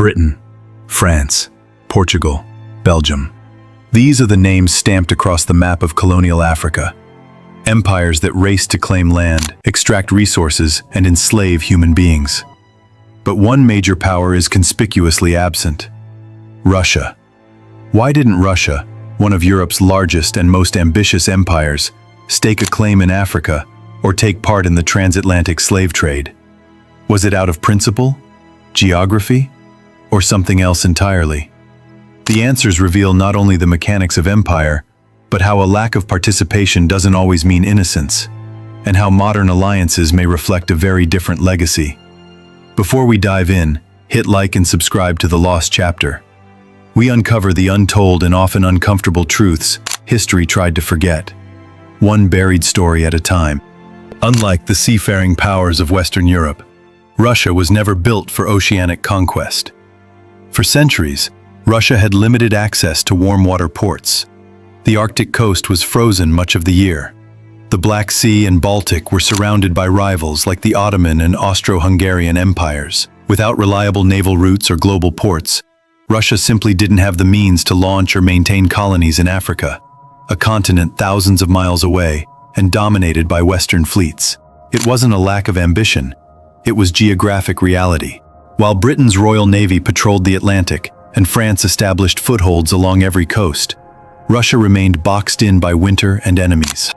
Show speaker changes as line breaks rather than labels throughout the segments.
Britain, France, Portugal, Belgium. These are the names stamped across the map of colonial Africa. Empires that raced to claim land, extract resources, and enslave human beings. But one major power is conspicuously absent: Russia. Why didn't Russia, one of Europe's largest and most ambitious empires, stake a claim in Africa or take part in the transatlantic slave trade? Was it out of principle, geography, or something else entirely? The answers reveal not only the mechanics of empire, but how a lack of participation doesn't always mean innocence, and how modern alliances may reflect a very different legacy. Before we dive in, hit like and subscribe to The Lost Chapter. We uncover the untold and often uncomfortable truths history tried to forget, one buried story at a time. Unlike the seafaring powers of Western Europe, Russia was never built for oceanic conquest. For centuries, Russia had limited access to warm water ports. The Arctic coast was frozen much of the year. The Black Sea and Baltic were surrounded by rivals like the Ottoman and Austro-Hungarian empires. Without reliable naval routes or global ports, Russia simply didn't have the means to launch or maintain colonies in Africa, a continent thousands of miles away and dominated by Western fleets. It wasn't a lack of ambition, it was geographic reality. While Britain's Royal Navy patrolled the Atlantic and France established footholds along every coast, Russia remained boxed in by winter and enemies.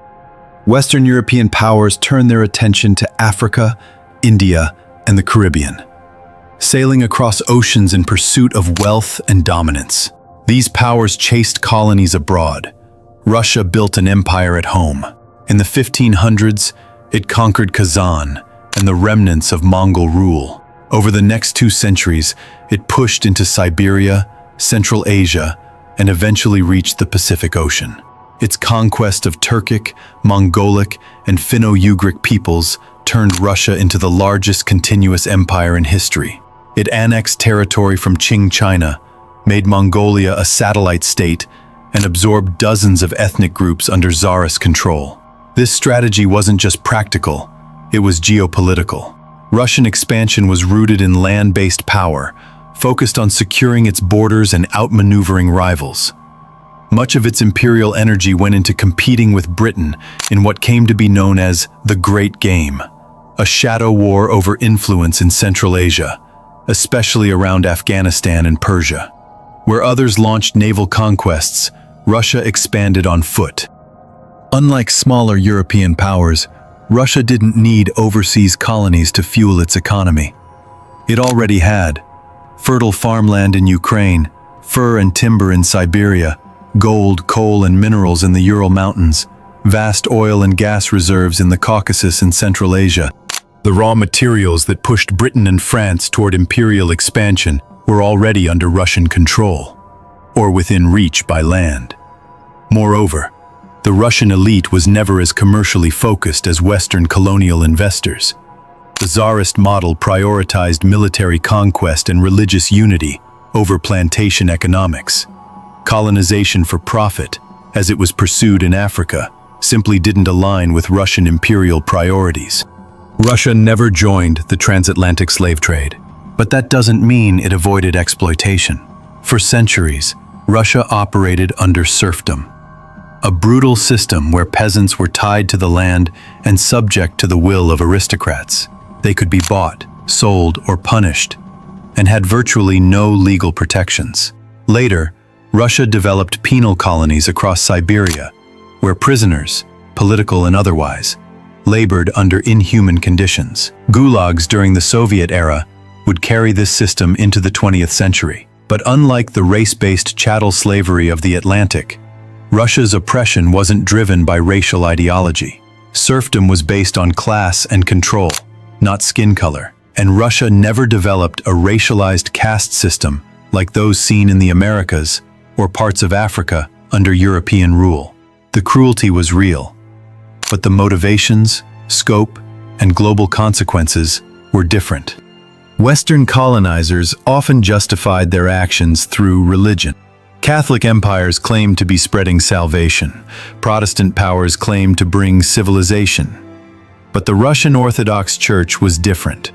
Western European powers turned their attention to Africa, India, and the Caribbean, sailing across oceans in pursuit of wealth and dominance. These powers chased colonies abroad. Russia built an empire at home. In the 1500s, it conquered Kazan and the remnants of Mongol rule. Over the next 2 centuries, it pushed into Siberia, Central Asia, and eventually reached the Pacific Ocean. Its conquest of Turkic, Mongolic, and Finno-Ugric peoples turned Russia into the largest continuous empire in history. It annexed territory from Qing China, made Mongolia a satellite state, and absorbed dozens of ethnic groups under Tsarist control. This strategy wasn't just practical, it was geopolitical. Russian expansion was rooted in land-based power, focused on securing its borders and outmaneuvering rivals. Much of its imperial energy went into competing with Britain in what came to be known as the Great Game, a shadow war over influence in Central Asia, especially around Afghanistan and Persia. Where others launched naval conquests, Russia expanded on foot. Unlike smaller European powers, Russia didn't need overseas colonies to fuel its economy. It already had fertile farmland in Ukraine, fur and timber in Siberia, gold, coal, and minerals in the Ural Mountains, vast oil and gas reserves in the Caucasus and Central Asia. The raw materials that pushed Britain and France toward imperial expansion were already under Russian control, or within reach by land. Moreover, the Russian elite was never as commercially focused as Western colonial investors. The Tsarist model prioritized military conquest and religious unity over plantation economics. Colonization for profit, as it was pursued in Africa, simply didn't align with Russian imperial priorities. Russia never joined the transatlantic slave trade, but that doesn't mean it avoided exploitation. For centuries, Russia operated under serfdom, a brutal system where peasants were tied to the land and subject to the will of aristocrats. They could be bought, sold, or punished, and had virtually no legal protections. Later, Russia developed penal colonies across Siberia, where prisoners, political and otherwise, labored under inhuman conditions. Gulags during the Soviet era would carry this system into the 20th century. But unlike the race-based chattel slavery of the Atlantic, Russia's oppression wasn't driven by racial ideology. Serfdom was based on class and control, not skin color, and Russia never developed a racialized caste system like those seen in the Americas or parts of Africa under European rule. The cruelty was real, but the motivations, scope, and global consequences were different. Western colonizers often justified their actions through religion. Catholic empires claimed to be spreading salvation. Protestant powers claimed to bring civilization. But the Russian Orthodox Church was different.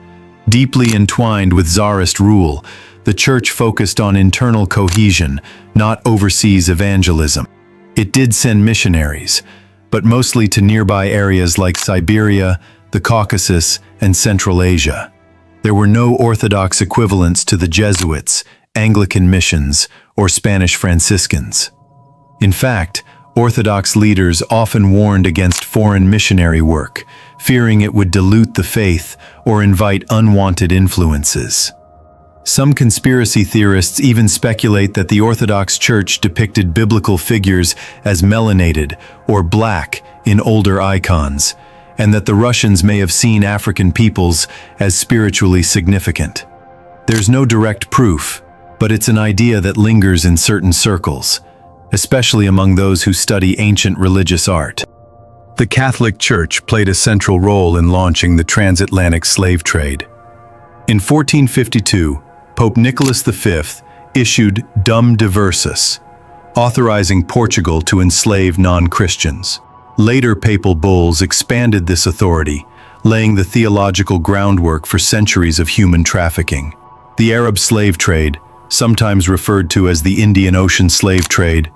Deeply entwined with Tsarist rule, the Church focused on internal cohesion, not overseas evangelism. It did send missionaries, but mostly to nearby areas like Siberia, the Caucasus, and Central Asia. There were no Orthodox equivalents to the Jesuits, Anglican missions, or Spanish Franciscans. In fact, Orthodox leaders often warned against foreign missionary work, fearing it would dilute the faith or invite unwanted influences. Some conspiracy theorists even speculate that the Orthodox Church depicted biblical figures as melanated or black in older icons, and that the Russians may have seen African peoples as spiritually significant. There's no direct proof, but it's an idea that lingers in certain circles, especially among those who study ancient religious art. The Catholic Church played a central role in launching the transatlantic slave trade. In 1452, Pope Nicholas V issued Dum Diversus, authorizing Portugal to enslave non-Christians. Later papal bulls expanded this authority, laying the theological groundwork for centuries of human trafficking. The Arab slave trade, sometimes referred to as the Indian Ocean slave trade,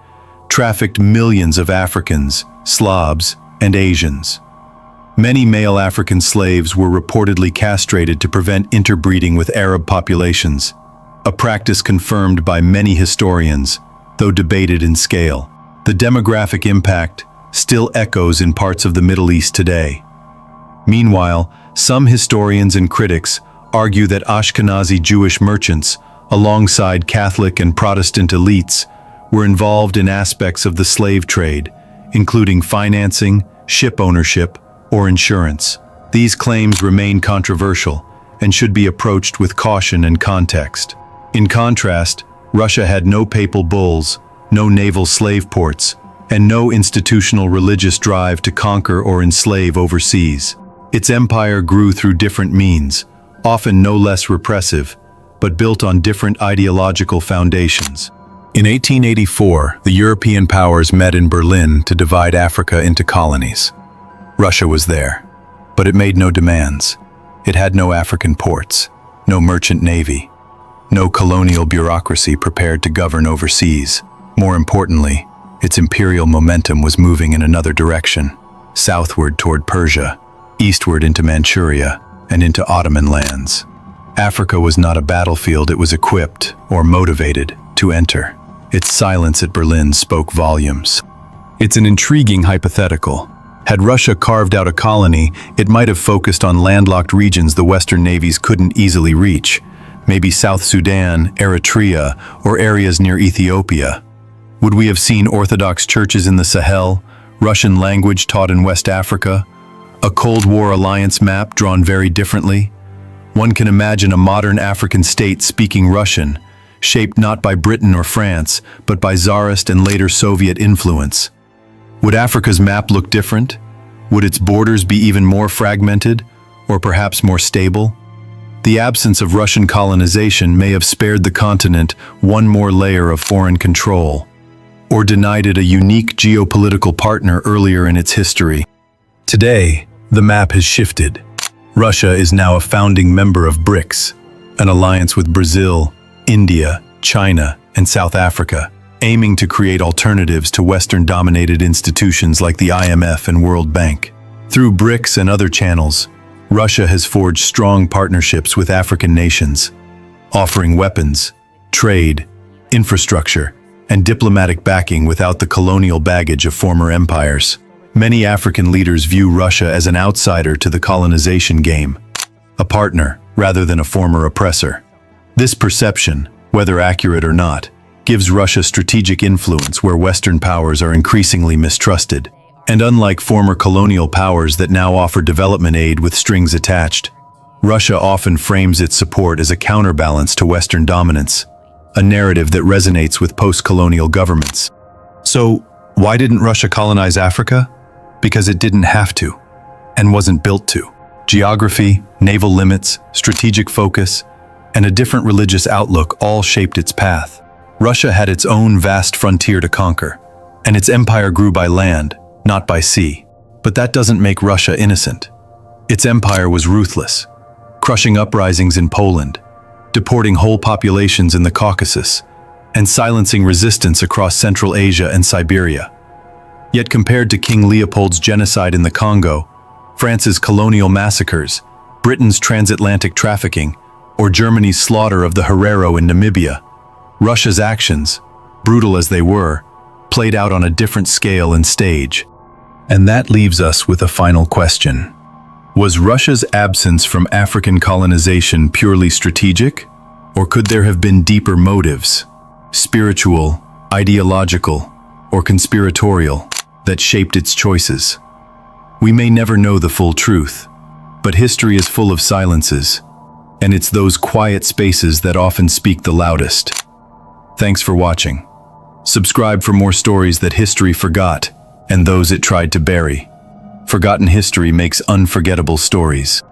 trafficked millions of Africans, Slavs, and Asians. Many male African slaves were reportedly castrated to prevent interbreeding with Arab populations, a practice confirmed by many historians, though debated in scale. The demographic impact still echoes in parts of the Middle East today. Meanwhile, some historians and critics argue that Ashkenazi Jewish merchants, alongside Catholic and Protestant elites, were involved in aspects of the slave trade, including financing, ship ownership, or insurance. These claims remain controversial and should be approached with caution and context. In contrast, Russia had no papal bulls, no naval slave ports, and no institutional religious drive to conquer or enslave overseas. Its empire grew through different means, often no less repressive, but built on different ideological foundations. In 1884, the European powers met in Berlin to divide Africa into colonies. Russia was there, but it made no demands. It had no African ports, no merchant navy, no colonial bureaucracy prepared to govern overseas. More importantly, its imperial momentum was moving in another direction, southward toward Persia, eastward into Manchuria, and into Ottoman lands. Africa was not a battlefield it was equipped or motivated to enter. Its silence at Berlin spoke volumes. It's an intriguing hypothetical. Had Russia carved out a colony, it might have focused on landlocked regions the Western navies couldn't easily reach, maybe South Sudan, Eritrea, or areas near Ethiopia. Would we have seen Orthodox churches in the Sahel, Russian language taught in West Africa, a Cold War alliance map drawn very differently? One can imagine a modern African state speaking Russian, shaped not by Britain or France, but by Tsarist and later Soviet influence. Would Africa's map look different? Would its borders be even more fragmented, or perhaps more stable? The absence of Russian colonization may have spared the continent one more layer of foreign control, or denied it a unique geopolitical partner earlier in its history. Today, the map has shifted. Russia is now a founding member of BRICS, an alliance with Brazil, India, China, and South Africa, aiming to create alternatives to Western-dominated institutions like the IMF and World Bank. Through BRICS and other channels, Russia has forged strong partnerships with African nations, offering weapons, trade, infrastructure, and diplomatic backing without the colonial baggage of former empires. Many African leaders view Russia as an outsider to the colonization game, a partner rather than a former oppressor. This perception, whether accurate or not, gives Russia strategic influence where Western powers are increasingly mistrusted. And unlike former colonial powers that now offer development aid with strings attached, Russia often frames its support as a counterbalance to Western dominance, a narrative that resonates with post-colonial governments. So, why didn't Russia colonize Africa? Because it didn't have to, and wasn't built to. Geography, naval limits, strategic focus, and a different religious outlook all shaped its path. Russia had its own vast frontier to conquer, and its empire grew by land, not by sea. But that doesn't make Russia innocent. Its empire was ruthless, crushing uprisings in Poland, deporting whole populations in the Caucasus, and silencing resistance across Central Asia and Siberia. Yet compared to King Leopold's genocide in the Congo, France's colonial massacres, Britain's transatlantic trafficking, or Germany's slaughter of the Herero in Namibia, Russia's actions, brutal as they were, played out on a different scale and stage. And that leaves us with a final question. Was Russia's absence from African colonization purely strategic? Or could there have been deeper motives, spiritual, ideological, or conspiratorial, that shaped its choices? We may never know the full truth, but history is full of silences, and it's those quiet spaces that often speak the loudest. Thanks for watching. Subscribe for more stories that history forgot and those it tried to bury. Forgotten history makes unforgettable stories.